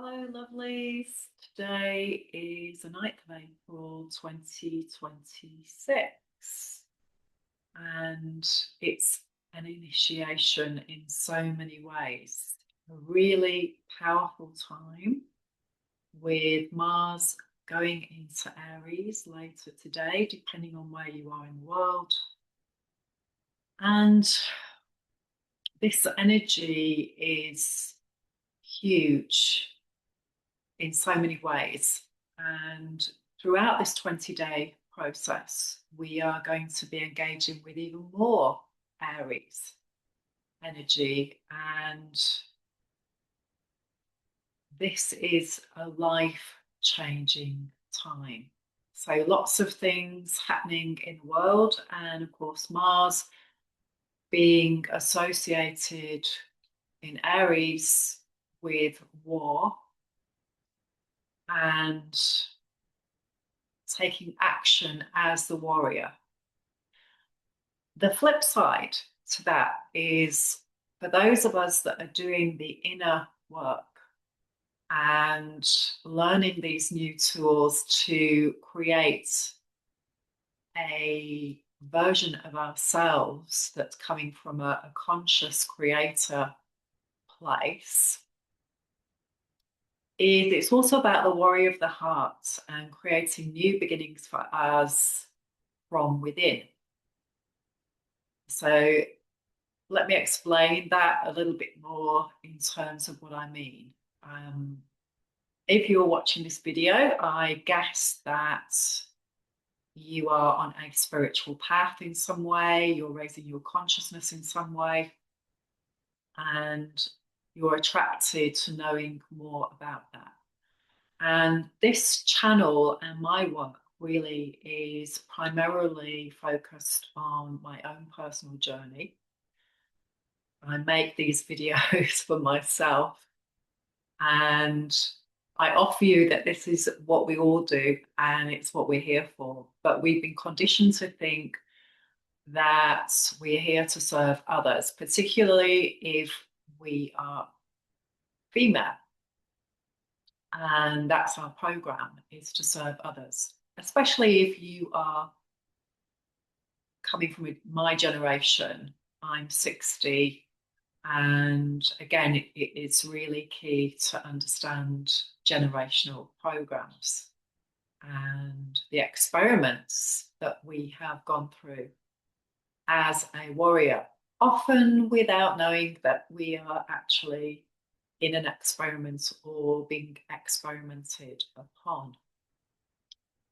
Hello, lovelies. Today is the 9th of April 2026, and it's an initiation in so many ways. A really powerful time with Mars going into Aries later today, depending on where you are in the world. And this energy is huge in so many ways. And throughout this 20-day process, we are going to be engaging with even more Aries energy. And this is a life-changing time. So lots of things happening in the world. And of course, Mars being associated in Aries with war and taking action as the warrior. The flip side to that is for those of us that are doing the inner work and learning these new tools to create a version of ourselves that's coming from a conscious creator place, is it's also about the warrior of the heart and creating new beginnings for us from within. So let me explain that a little bit more in terms of what I mean. If you're watching this video, I guess that you are on a spiritual path in some way, you're raising your consciousness in some way, and you're attracted to knowing more about that. And this channel and my work really is primarily focused on my own personal journey. I make these videos for myself, and I offer you that this is what we all do and it's what we're here for. But we've been conditioned to think that we're here to serve others, particularly if we are female. And that's our program, is to serve others, especially if you are coming from my generation. I'm 60. And again, it's really key to understand generational programs and the experiments that we have gone through as a warrior, often without knowing that we are actually in an experiment or being experimented upon.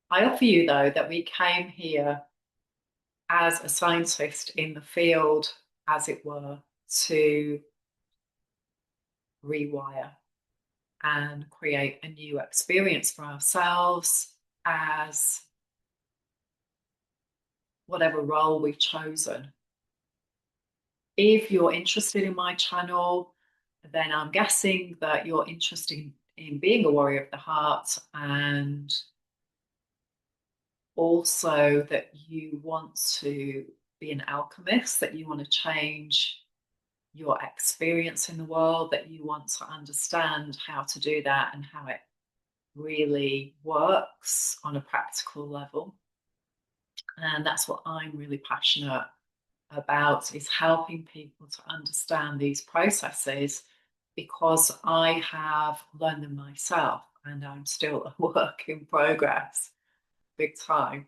I offer you, though, that we came here as a scientist in the field, as it were, to rewire and create a new experience for ourselves as whatever role we've chosen. If you're interested in my channel, then I'm guessing that you're interested in being a warrior of the heart, and also that you want to be an alchemist, that you want to change your experience in the world, that you want to understand how to do that and how it really works on a practical level. And that's what I'm really passionate about, is helping people to understand these processes, because I have learned them myself and I'm still a work in progress, big time.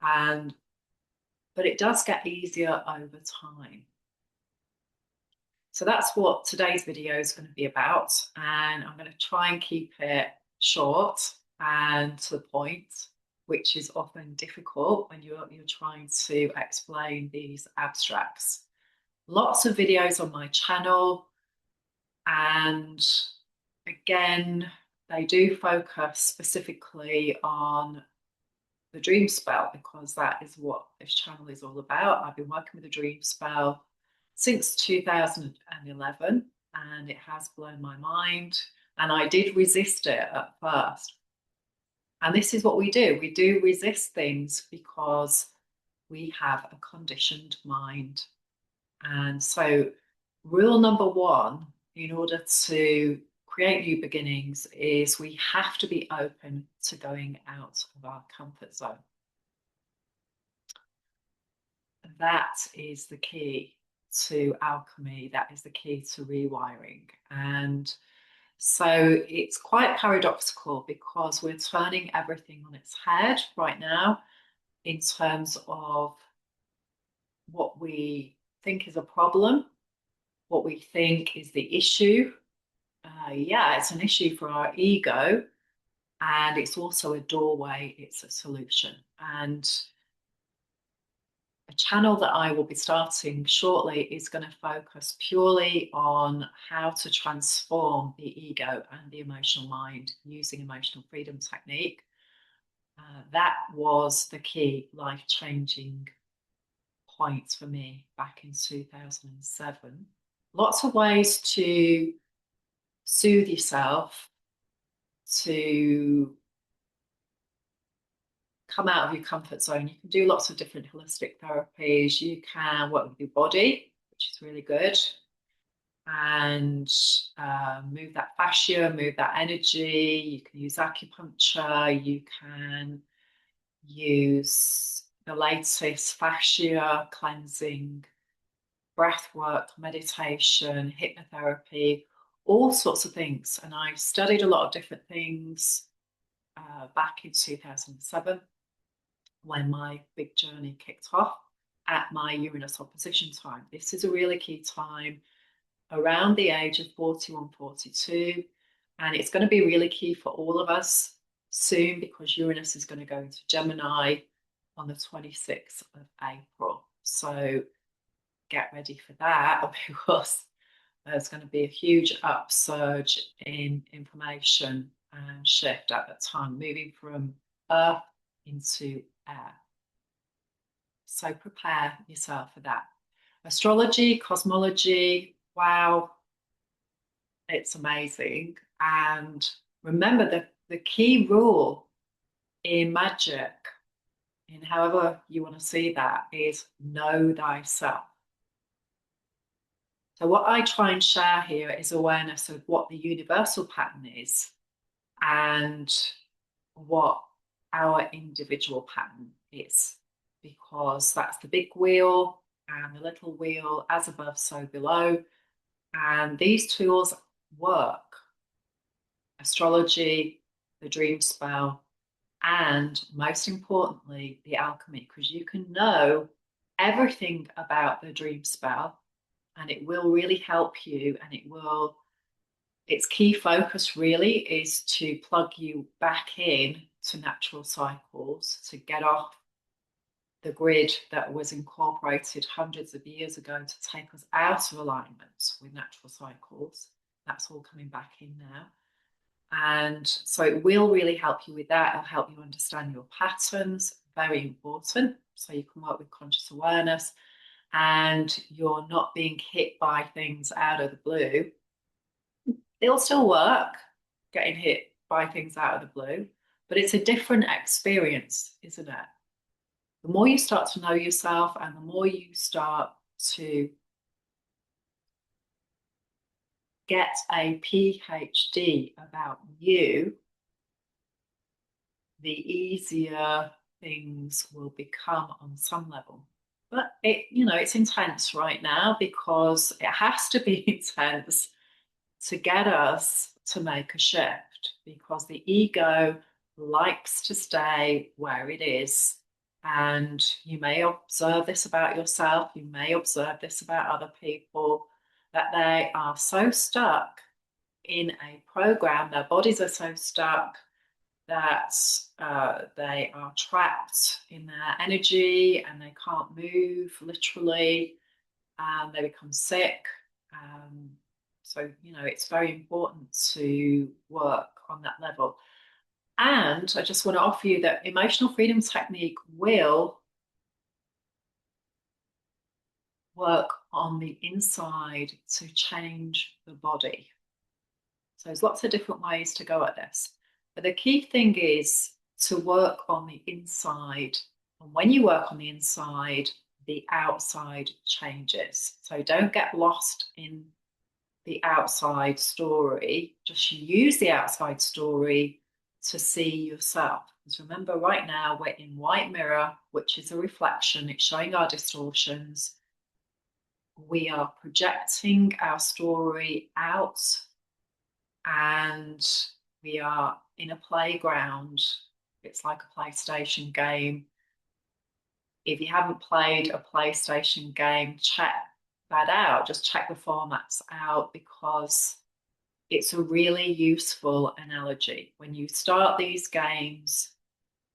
But it does get easier over time. So that's what today's video is going to be about, and I'm going to try and keep it short and to the point, which is often difficult when you're trying to explain these abstracts. Lots of videos on my channel, and again, they do focus specifically on the dream spell, because that is what this channel is all about. I've been working with the dream spell since 2011, and it has blown my mind. And I did resist it at first. And this is what we do. We do resist things because we have a conditioned mind. And so rule number one, in order to create new beginnings is we have to be open to going out of our comfort zone. That is the key to alchemy. That is the key to rewiring. And so it's quite paradoxical because we're turning everything on its head right now in terms of what we think is a problem, what we think is the issue. Yeah, it's an issue for our ego, and it's also a doorway, it's a solution. And a channel that I will be starting shortly is going to focus purely on how to transform the ego and the emotional mind using emotional freedom technique. That was the key life-changing point for me back in 2007. Lots of ways to soothe yourself, to come out of your comfort zone. You can do lots of different holistic therapies. You can work with your body, which is really good, and move that fascia, move that energy. You can use acupuncture. You can use the latest fascia cleansing, breath work, meditation, hypnotherapy, all sorts of things. And I studied a lot of different things back in 2007 when my big journey kicked off at my Uranus opposition time. This is a really key time around the age of 41, 42. And it's going to be really key for all of us soon because Uranus is going to go into Gemini on the 26th of April. So get ready for that because there's going to be a huge upsurge in information and shift at that time, moving from Earth into air. So prepare yourself for that. Astrology, cosmology, wow, it's amazing. And remember the key rule in magic, in however you want to see that, is know thyself. So what I try and share here is awareness of what the universal pattern is and what our individual pattern is, because that's the big wheel and the little wheel, as above, so below. And these tools work. Astrology, the dream spell, and most importantly, the alchemy, because you can know everything about the dream spell and it will really help you, and its key focus really is to plug you back in to natural cycles, to get off the grid that was incorporated hundreds of years ago to take us out of alignment with natural cycles. That's all coming back in now. And so it will really help you with that. It'll help you understand your patterns, very important. So you can work with conscious awareness and you're not being hit by things out of the blue. It'll still work, getting hit by things out of the blue, but it's a different experience, isn't it? The more you start to know yourself and the more you start to get a PhD about you, the easier things will become on some level. But it's intense right now because it has to be intense to get us to make a shift, because the ego likes to stay where it is. And you may observe this about yourself, you may observe this about other people, that they are so stuck in a program, their bodies are so stuck that they are trapped in their energy and they can't move literally, and they become sick. So, it's very important to work on that level. And I just want to offer you that emotional freedom technique will work on the inside to change the body. So there's lots of different ways to go at this. But the key thing is to work on the inside. And when you work on the inside, the outside changes. So don't get lost in the outside story, just use the outside story to see yourself. Because remember, right now we're in white mirror, which is a reflection, it's showing our distortions. We are projecting our story out, and we are in a playground. It's like a PlayStation game. If you haven't played a PlayStation game, check that out. Just check the formats out, because it's a really useful analogy. When you start these games,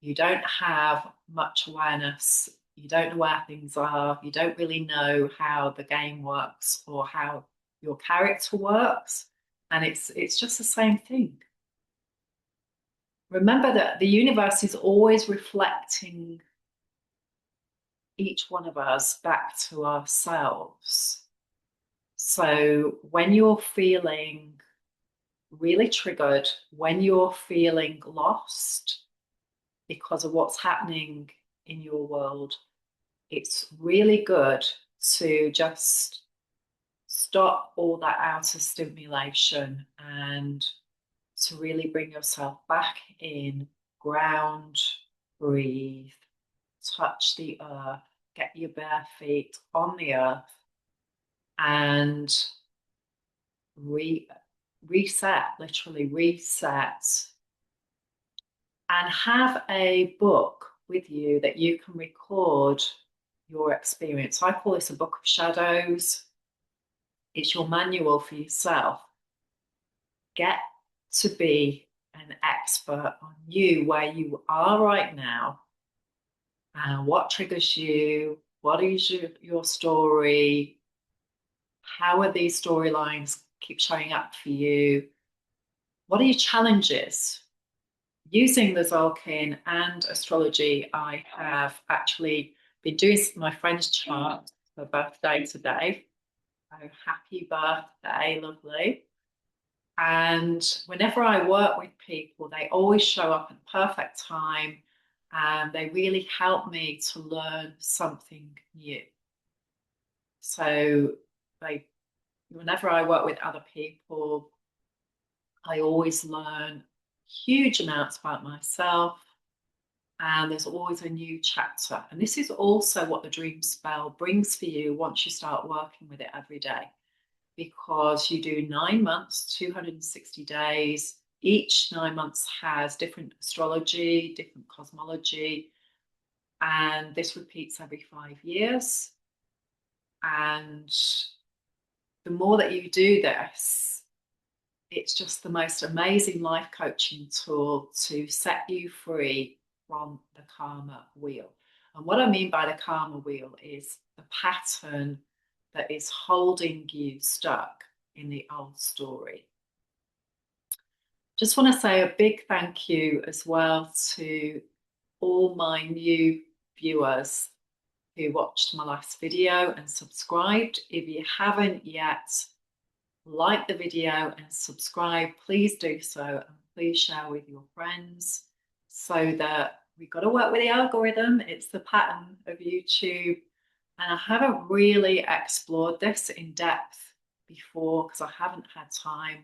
you don't have much awareness. You don't know where things are. You don't really know how the game works or how your character works. And it's just the same thing. Remember that the universe is always reflecting each one of us back to ourselves. So when you're feeling really triggered, when you're feeling lost because of what's happening in your world, it's really good to just stop all that outer stimulation and to really bring yourself back in, ground, breathe, touch the earth, get your bare feet on the earth, and reset, literally reset, and have a book with you that you can record your experience. I call this a book of shadows. It's your manual for yourself. Get to be an expert on you, where you are right now, and what triggers you, what is your story, how are these storylines keep showing up for you, what are your challenges. Using the Zolkin and astrology, I have actually been doing my friend's chart for birthday today. So happy birthday, lovely. And whenever I work with people, they always show up at the perfect time, and they really help me to learn something new. So whenever I work with other people, I always learn huge amounts about myself, and there's always a new chapter. And this is also what the dream spell brings for you once you start working with it every day, because you do 9 months, 260 days. Each 9 months has different astrology, different cosmology, and this repeats every 5 years. And the more that you do this, it's just the most amazing life coaching tool to set you free from the karma wheel. And what I mean by the karma wheel is the pattern that is holding you stuck in the old story. Just want to say a big thank you as well to all my new viewers who watched my last video and subscribed. If you haven't yet, like the video and subscribe, please do so, and please share with your friends, so that we've got to work with the algorithm. It's the pattern of YouTube, and I haven't really explored this in depth before because I haven't had time.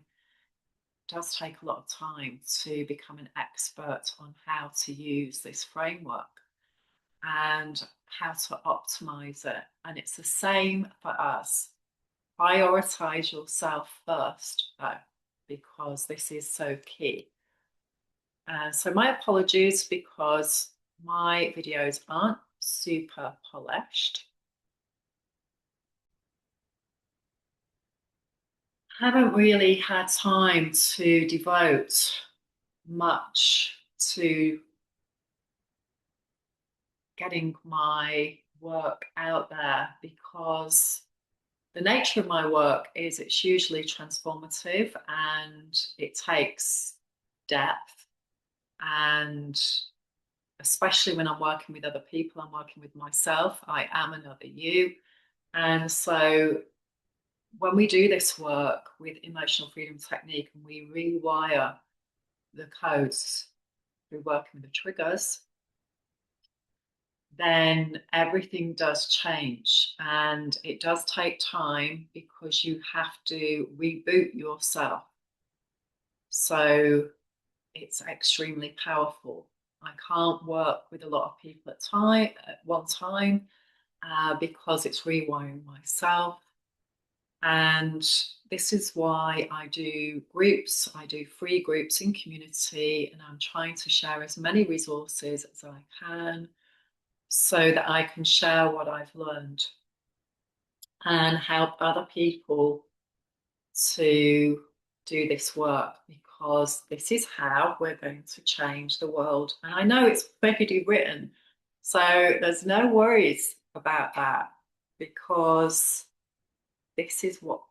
It does take a lot of time to become an expert on how to use this framework and how to optimize it. And it's the same for us. Prioritize yourself first, though, because this is so key. So my apologies, because my videos aren't super polished. I haven't really had time to devote much to getting my work out there, because the nature of my work is it's usually transformative, and it takes depth, and especially when I'm working with other people, I'm working with myself, I am another you. And so when we do this work with emotional freedom technique and we rewire the codes through working with the triggers, then everything does change. And it does take time because you have to reboot yourself. So it's extremely powerful. I can't work with a lot of people at one time because it's rewiring myself. And this is why I do groups. I do free groups in community, and I'm trying to share as many resources as I can so that I can share what I've learned and help other people to do this work, because this is how we're going to change the world. And I know it's already written, so there's no worries about that, because this is what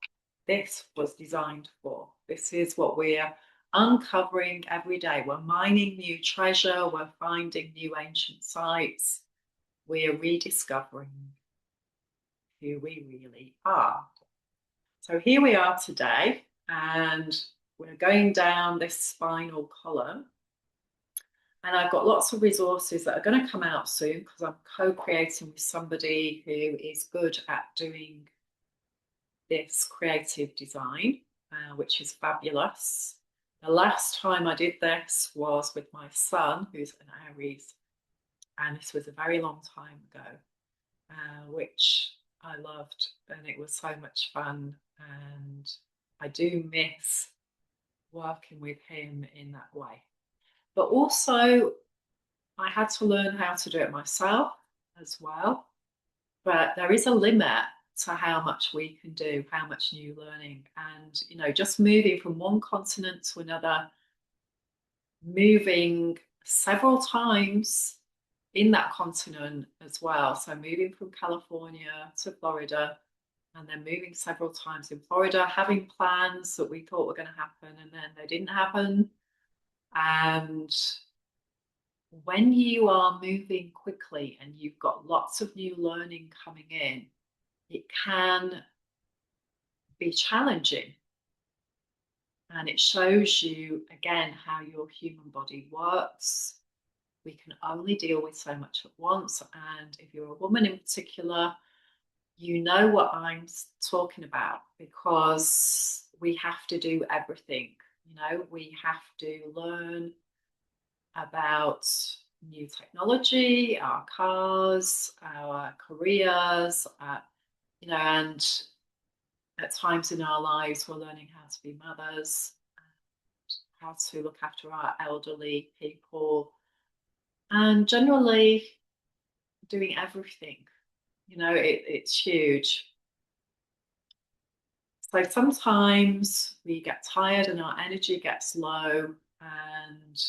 this was designed for. This is what we're uncovering every day. We're mining new treasure, we're finding new ancient sites, we're rediscovering who we really are. So here we are today, and we're going down this spinal column. And I've got lots of resources that are going to come out soon because I'm co-creating with somebody who is good at doing this creative design, which is fabulous. The last time I did this was with my son, who's an Aries, and this was a very long time ago, which I loved, and it was so much fun. And I do miss working with him in that way. But also, I had to learn how to do it myself as well. But there is a limit to how much we can do, how much new learning. And, just moving from one continent to another, moving several times in that continent as well. So moving from California to Florida, and then moving several times in Florida, having plans that we thought were going to happen and then they didn't happen. And when you are moving quickly and you've got lots of new learning coming in, it can be challenging. And it shows you again how your human body works. We can only deal with so much at once. And if you're a woman in particular, you know what I'm talking about, because we have to do everything. We have to learn about new technology, our cars, our careers, and at times in our lives, we're learning how to be mothers, how to look after our elderly people, and generally doing everything. It's huge. So sometimes we get tired and our energy gets low, and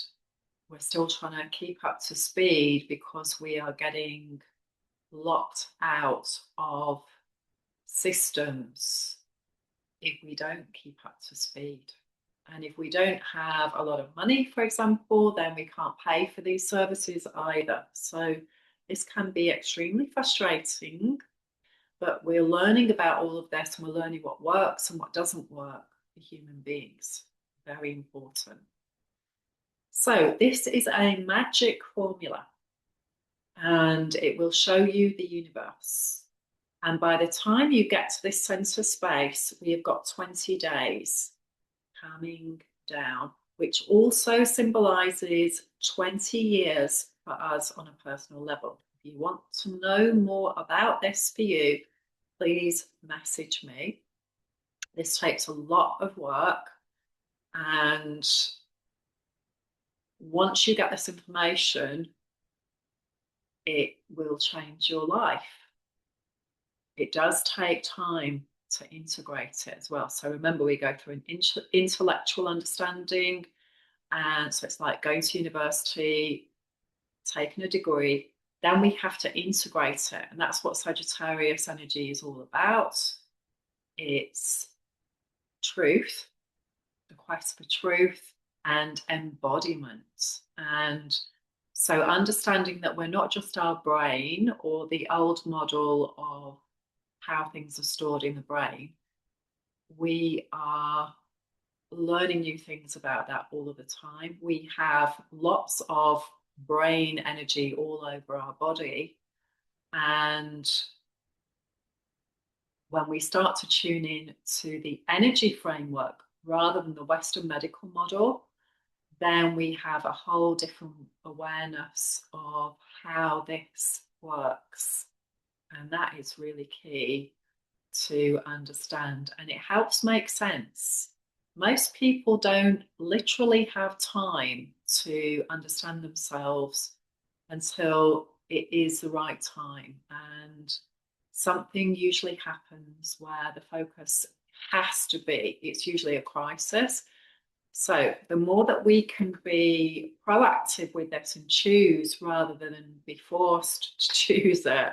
we're still trying to keep up to speed because we are getting locked out of systems if we don't keep up to speed. And if we don't have a lot of money, for example, then we can't pay for these services either. So this can be extremely frustrating, but we're learning about all of this, and we're learning what works and what doesn't work for human beings. Very important. So this is a magic formula, and it will show you the universe. And by the time you get to this center space, we have got 20 days coming down, which also symbolizes 20 years for us on a personal level. If you want to know more about this for you, please message me. This takes a lot of work, and once you get this information, it will change your life. It does take time to integrate it as well. So remember, we go through an intellectual understanding, and so it's like going to university, taking a degree, then we have to integrate it. And that's what Sagittarius energy is all about. It's truth, the quest for truth, and embodiment. And so understanding that we're not just our brain or the old model of how things are stored in the brain, we are learning new things about that all of the time. We have lots of brain energy all over our body, And when we start to tune in to the energy framework rather than the Western medical model, then we have a whole different awareness of how this works. And that is really key to understand. And it helps make sense. Most people don't literally have time to understand themselves until it is the right time. And something usually happens where the focus has to be, it's usually a crisis. So the more that we can be proactive with this and choose rather than be forced to choose it,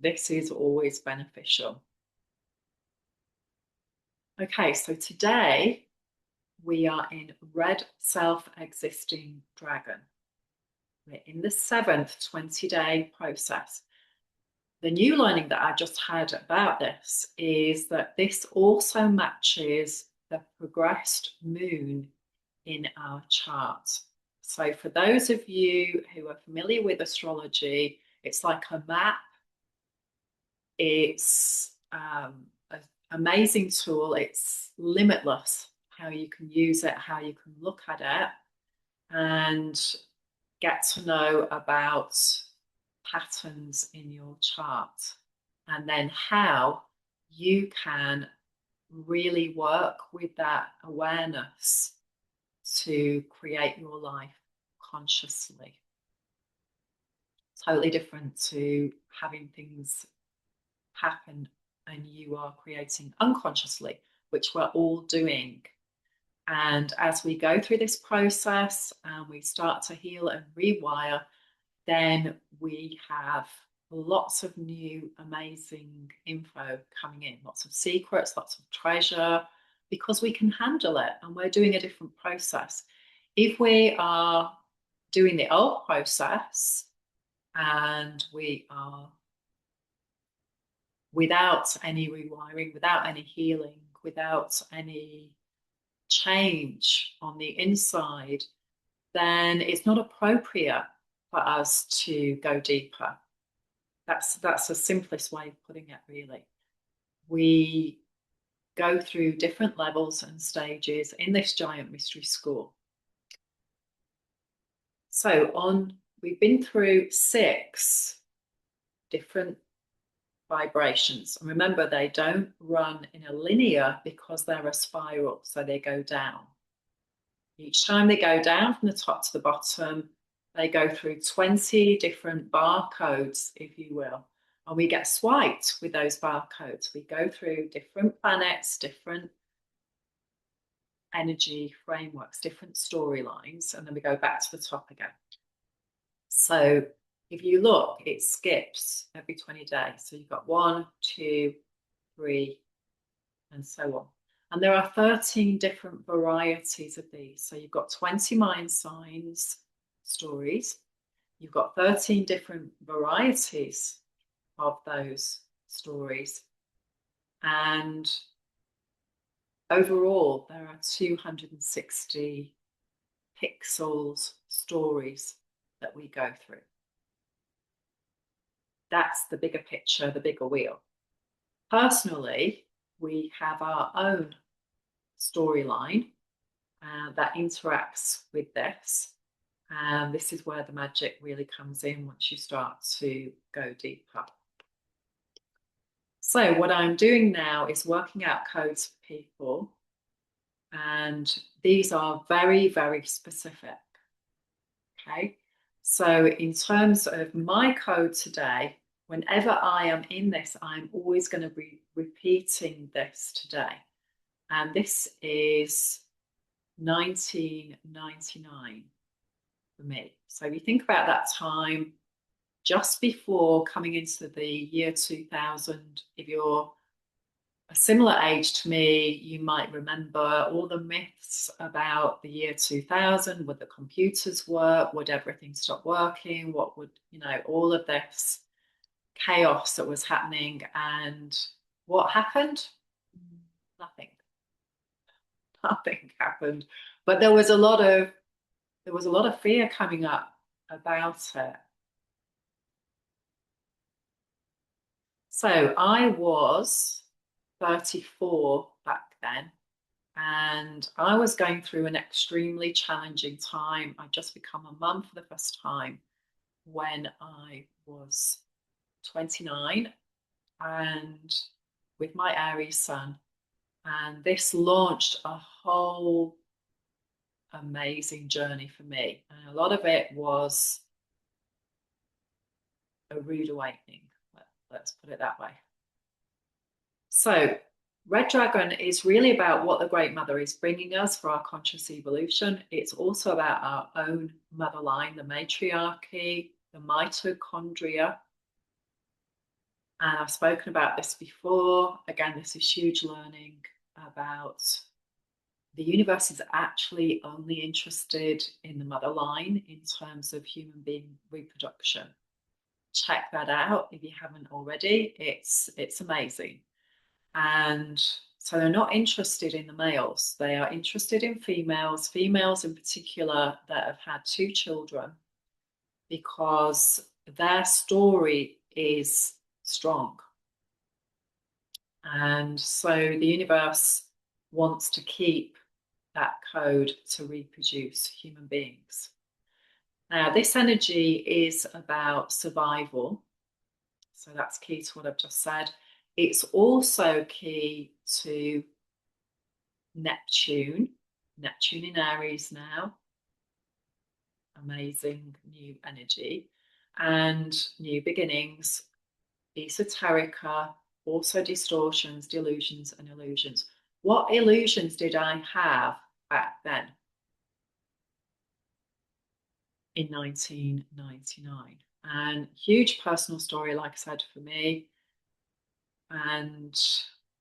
this is always beneficial. Okay, so today we are in red self-existing dragon. We're in the 7th 20-day process. The new learning that I just had about this is that this also matches the progressed moon in our chart. So for those of you who are familiar with astrology, it's like a map. It's an amazing tool. It's limitless how you can use it, how you can look at it, and get to know about patterns in your chart, and then how you can really work with that awareness to create your life consciously. Totally different to having things happen and you are creating unconsciously, which we're all doing. And as we go through this process and we start to heal and rewire, then we have lots of new amazing info coming in, lots of secrets, lots of treasure, because we can handle it and we're doing a different process. If we are doing the old process and we are without any rewiring, without any healing, without any change on the inside, then it's not appropriate for us to go deeper. That's the simplest way of putting it, really. We go through different levels and stages in this giant mystery school. So we've been through 6 different vibrations. And remember, they don't run in a linear because they're a spiral, so they go down. Each time they go down from the top to the bottom, they go through 20 different barcodes, if you will. And we get swiped with those barcodes. We go through different planets, different energy frameworks, different storylines, and then we go back to the top again. So if you look, it skips every 20 days. So you've got 1, 2, 3, and so on. And there are 13 different varieties of these. So you've got 20 mind signs stories. You've got 13 different varieties of those stories. And overall, there are 260 pixels stories that we go through. That's the bigger picture, the bigger wheel. Personally, we have our own storyline that interacts with this. And this is where the magic really comes in once you start to go deeper. So what I'm doing now is working out codes for people. And these are very, very specific. Okay. So in terms of my code today, whenever I am in this, I'm always going to be repeating this today. And this is 1999 for me. So if you think about that time just before coming into the year 2000, if you're a similar age to me, you might remember all the myths about the year 2000. Would the computers work? Would everything stop working? What would, all of this chaos that was happening. And what happened? Nothing. Nothing happened. But there was a lot of fear coming up about it. So I was 34 back then, and I was going through an extremely challenging time. I'd just become a mum for the first time when I was 29 and with my Aries sun. And this launched a whole amazing journey for me. And a lot of it was a rude awakening. Let's put it that way. So, Red Dragon is really about what the Great Mother is bringing us for our conscious evolution. It's also about our own mother line, the matriarchy, the mitochondria. And I've spoken about this before. Again, this is huge learning about the universe is actually only interested in the mother line in terms of human being reproduction. Check that out if you haven't already. It's amazing. And so they're not interested in the males. They are interested in females in particular that have had 2 children, because their story is strong. And so the universe wants to keep that code to reproduce human beings. Now, this energy is about survival. So that's key to what I've just said. It's also key to Neptune in Aries now. Amazing new energy and new beginnings, esoterica, also distortions, delusions, and illusions. What illusions did I have back then in 1999? And huge personal story, like I said, for me. And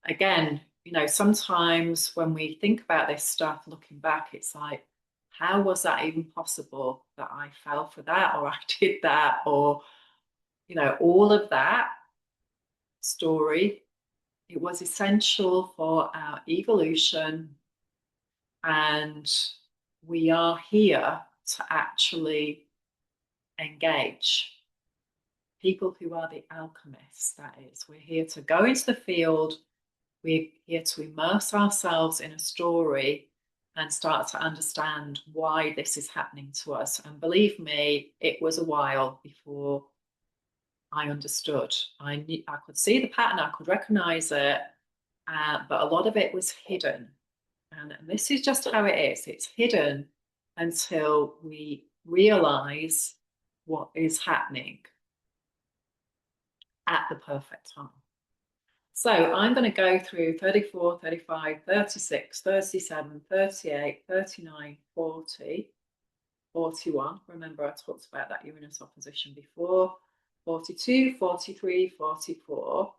again, you know, sometimes when we think about this stuff, looking back, it's like, how was that even possible that I fell for that, or I did that, or, you know, all of that story. It was essential for our evolution, and we are here to actually engage people who are the alchemists. That is, we're here to go into the field, we're here to immerse ourselves in a story and start to understand why this is happening to us. And believe me, it was a while before I understood. I could see the pattern, I could recognize it, but a lot of it was hidden. And this is just how it is. It's hidden until we realize what is happening at the perfect time. So I'm going to go through 34, 35, 36, 37, 38, 39, 40, 41. Remember, I talked about that Uranus opposition before. 42, 43, 44,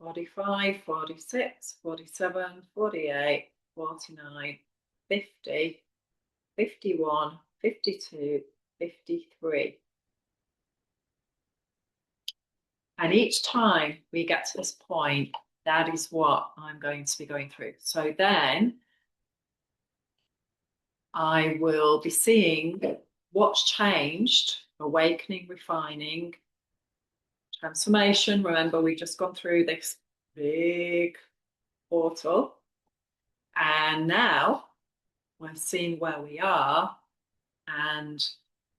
45, 46, 47, 48, 49, 50, 51, 52, 53. And each time we get to this point, that is what I'm going to be going through. So then I will be seeing what's changed, awakening, refining, transformation. Remember, we've just gone through this big portal. And now we're seeing where we are and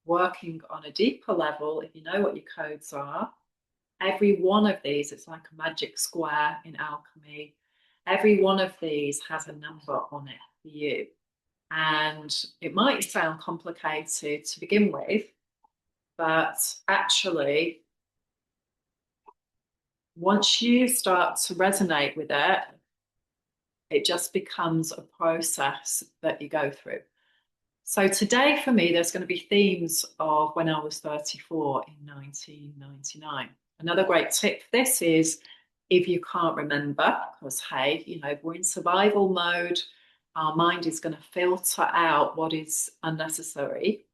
working on a deeper level. If you know what your codes are, every one of these, it's like a magic square in alchemy. Every one of these has a number on it for you. And it might sound complicated to begin with, but actually, once you start to resonate with it, it just becomes a process that you go through. So today for me, there's going to be themes of when I was 34 in 1999. Another great tip for this is if you can't remember, because hey, you know, we're in survival mode, our mind is going to filter out what is unnecessary.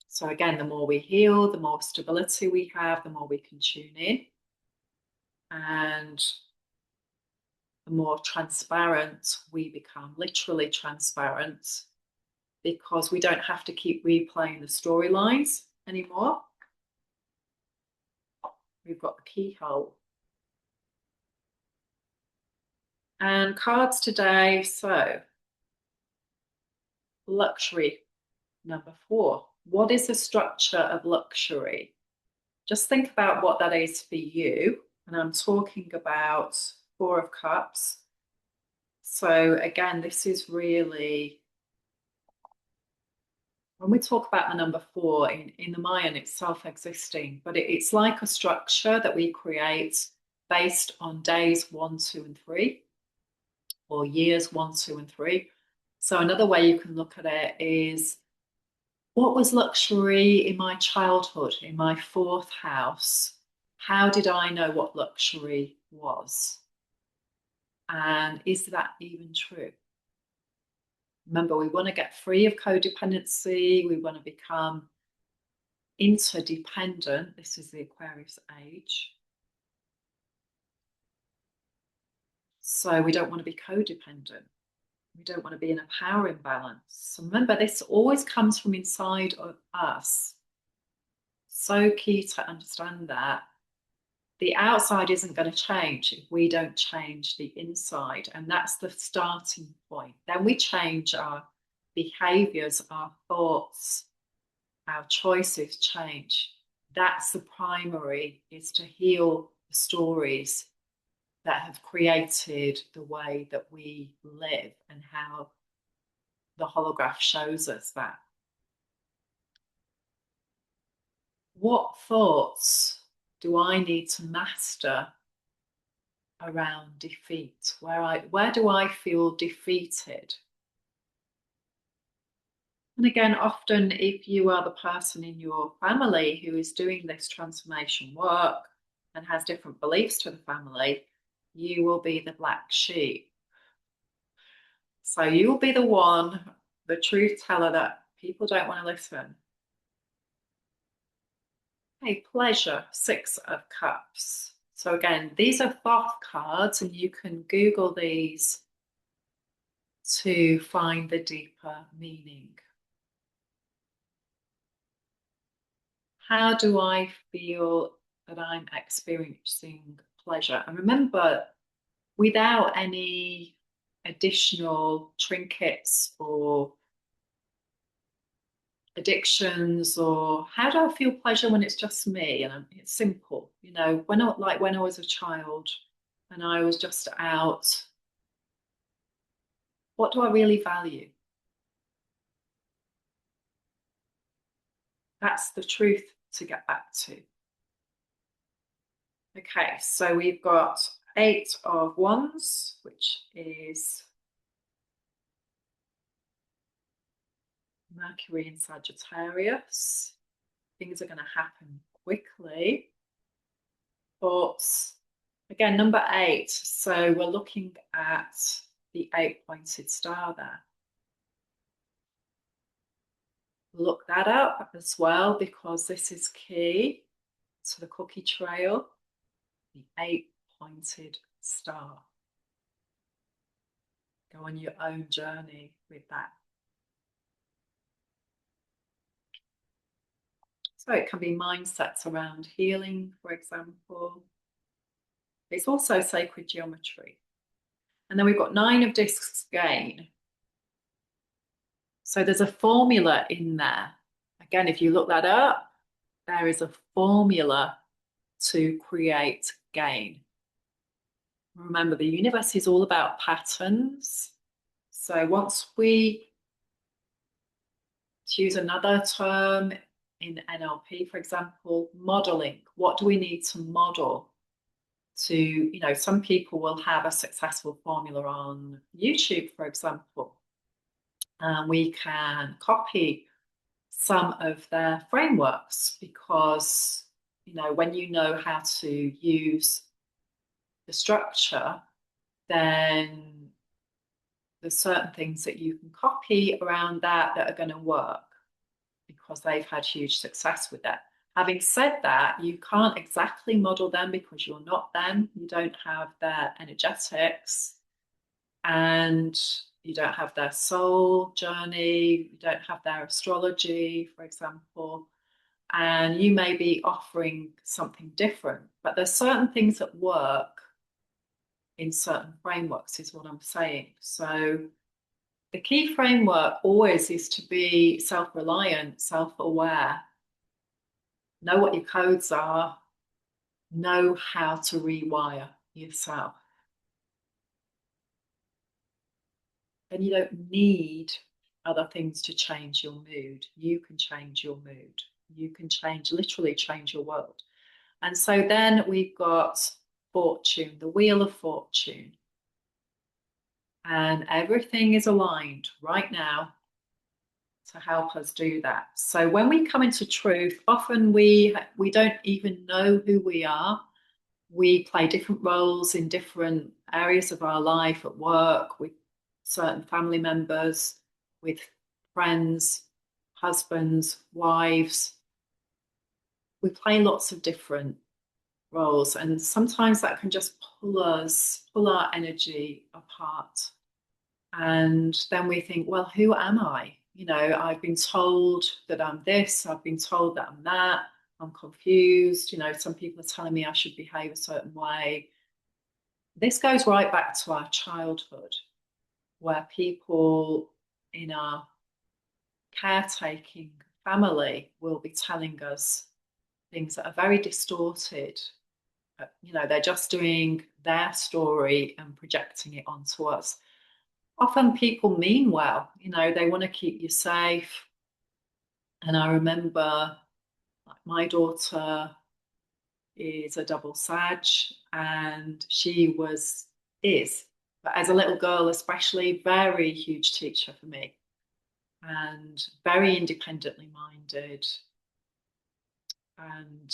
So again, the more we heal, the more stability we have, the more we can tune in. And the more transparent we become, literally transparent, because we don't have to keep replaying the storylines anymore. We've got the keyhole. And cards today, so luxury, number 4. What is the structure of luxury? Just think about what that is for you. And I'm talking about 4 of Cups. So again, this is really, when we talk about the number 4 in the Mayan, it's self-existing, but it's like a structure that we create based on days 1, 2, and 3, or years 1, 2, and 3. So another way you can look at it is, what was luxury in my childhood, in my 4th house? How did I know what luxury was? And is that even true? Remember, we want to get free of codependency. We want to become interdependent. This is the Aquarius age. So we don't want to be codependent. We don't want to be in a power imbalance. So remember, this always comes from inside of us. So key to understand that. The outside isn't going to change if we don't change the inside. And that's the starting point. Then we change our behaviors, our thoughts, our choices change. That's the primary, is to heal the stories that have created the way that we live and how the holograph shows us that. What thoughts do I need to master around defeat? Where do I feel defeated? And again, often if you are the person in your family who is doing this transformation work and has different beliefs to the family, you will be the black sheep. So you will be the one, the truth teller that people don't want to listen. Okay, pleasure, 6 of Cups. So again, these are Thoth cards, and you can Google these to find the deeper meaning. How do I feel that I'm experiencing pleasure? And remember, without any additional trinkets or addictions, or how do I feel pleasure when it's just me and it's simple, when I was a child and I was just out, what do I really value? That's the truth to get back to. Okay, so we've got 8 of Wands, which is Mercury in Sagittarius. Things are going to happen quickly. Thoughts. Again, number 8. So we're looking at the 8-pointed star there. Look that up as well, because this is key to the cookie trail. The 8-pointed star. Go on your own journey with that. So it can be mindsets around healing, for example. It's also sacred geometry. And then we've got 9 of Discs again. So there's a formula in there. Again, if you look that up, there is a formula to create gain. Remember, the universe is all about patterns. So once we, to use another term in NLP, for example, modeling. What do we need to model to, some people will have a successful formula on YouTube, for example. And we can copy some of their frameworks because, when you know how to use the structure, then there's certain things that you can copy around that are going to work because they've had huge success with that. Having said that, you can't exactly model them because you're not them. You don't have their energetics and you don't have their soul journey. You don't have their astrology, for example. And you may be offering something different, but there's certain things that work in certain frameworks, is what I'm saying. So the key framework always is to be self-reliant, self-aware, know what your codes are, know how to rewire yourself. Then you don't need other things to change your mood. You can change your mood. You can change, literally change your world. And so then we've got fortune, the wheel of fortune. And everything is aligned right now to help us do that. So when we come into truth, often we don't even know who we are. We play different roles in different areas of our life, at work, with certain family members, with friends, husbands, wives. We play lots of different roles, and sometimes that can just pull our energy apart. And then we think, well, who am I? You know, I've been told that I'm this, I've been told that I'm that, I'm confused. You know, some people are telling me I should behave a certain way. This goes right back to our childhood, where people in our caretaking family will be telling us things that are very distorted. You know, they're just doing their story and projecting it onto us. Often people mean well, you know, they want to keep you safe. And I remember, like, my daughter is a double Sag, and she is, but as a little girl, especially, very huge teacher for me, and very independently minded, and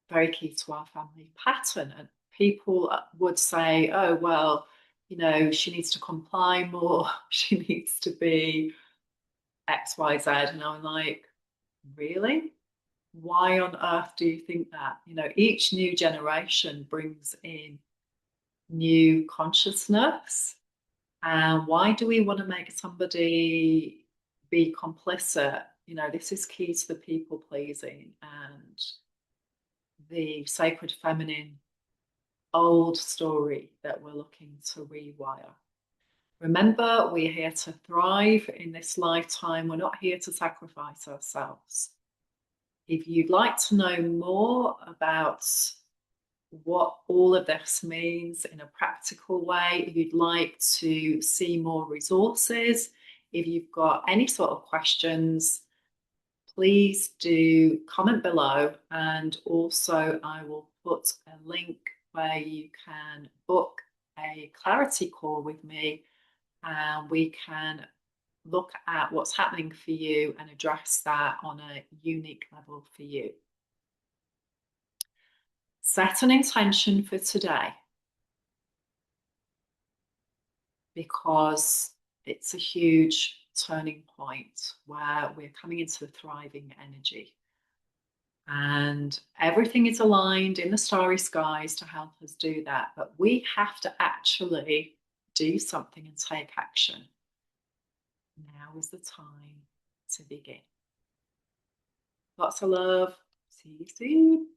very key to our family pattern. And people would say, oh, well, you know, she needs to comply more, she needs to be XYZ. And I'm like, really? Why on earth do you think that? You know, each new generation brings in new consciousness. And why do we want to make somebody be complicit? You know, this is key to the people pleasing and the sacred feminine old story that we're looking to rewire. Remember, we're here to thrive in this lifetime. We're not here to sacrifice ourselves. If you'd like to know more about what all of this means in a practical way, if you'd like to see more resources, if you've got any sort of questions, please do comment below. And also, I will put a link where you can book a clarity call with me, and we can look at what's happening for you and address that on a unique level for you. Set an intention for today, because it's a huge turning point where we're coming into the thriving energy. And everything is aligned in the starry skies to help us do that. But we have to actually do something and take action. Now is the time to begin. Lots of love. See you soon.